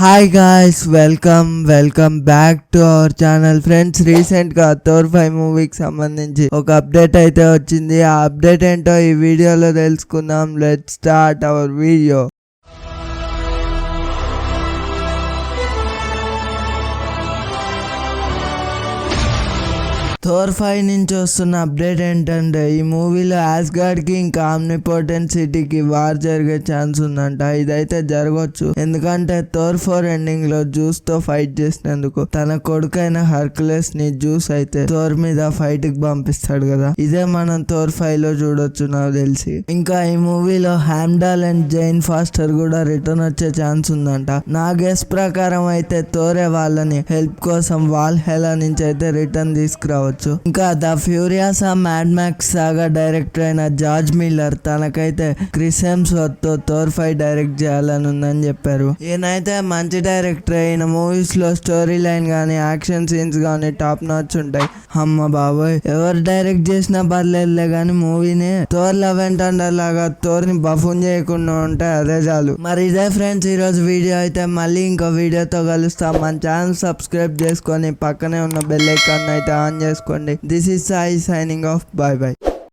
Hi guys, welcome back to our channel. Friends, recent గా Thor 5 మూవీకి సంబంధించి ఒక అప్డేట్ అయితే వచ్చింది. ఆ అప్డేట్ ఏంటో ఈ వీడియోలో తెలుసుకుందాం. Let's start our video. Thor 5 నుంచి వస్తున్న అప్డేట్ ఏంటంటే ఈ మూవీలో యాస్గార్డ్ కి ఇంకా ఆమ్నిపోటెంట్ సిటీకి వార్ జరిగే ఛాన్స్ ఉందంట. ఇదైతే జరగవచ్చు, ఎందుకంటే థోర్ 4 ఎండింగ్ లో జ్యూస్ తో ఫైట్ చేసినందుకు తన కొడుకైన హర్కులెస్ ని జ్యూస్ అయితే థోర్ మీద ఫైట్ కి పంపిస్తాడు కదా. ఇదే మనం థోర్ 5 లో చూడొచ్చు నాకు తెలిసి. ఇంకా ఈ మూవీలో హ్యామ్డాల్ అండ్ జైన్ ఫాస్టర్ కూడా రిటర్న్ వచ్చే ఛాన్స్ ఉందంట. నా గెస్ ప్రకారం అయితే థోరే వాళ్ళని హెల్ప్ కోసం వాల్ హెలా నుంచి అయితే రిటర్న్ తీసుకురావచ్చు. ఇంకా the furious mad max saga director అయిన జార్జ్ మిల్లర్ తనకైతే క్రిస్ హెమ్స్వర్త్ తో థోర్ 5 డైరెక్ట్ చేయాలని ఉందని చెప్పారు. ఈయనైతే మంచి డైరెక్టర్. అయిన మూవీస్ లో స్టోరీ లైన్ గానీ యాక్షన్ సీన్స్ గానీ టాప్ నాచ్ ఉంటాయి. అమ్మ బాబోయ్, ఎవరు డైరెక్ట్ చేసినా పర్లేదులే గానీ మూవీని థోర్ లవ్ అండ్ థండర్ లాగా థోర్ ని బఫూన్ చేయకుండా ఉంటే అదే చాలు. మరి ఇదే ఫ్రెండ్స్ ఈ రోజు వీడియో. అయితే మళ్ళీ ఇంకో వీడియోతో కలుస్తాం. మన ఛానల్ సబ్స్క్రైబ్ చేసుకొని పక్కనే ఉన్న బెల్ ఐకాన్ అయితే ఆన్ చేసుకోండి. This is Sai signing off. By by.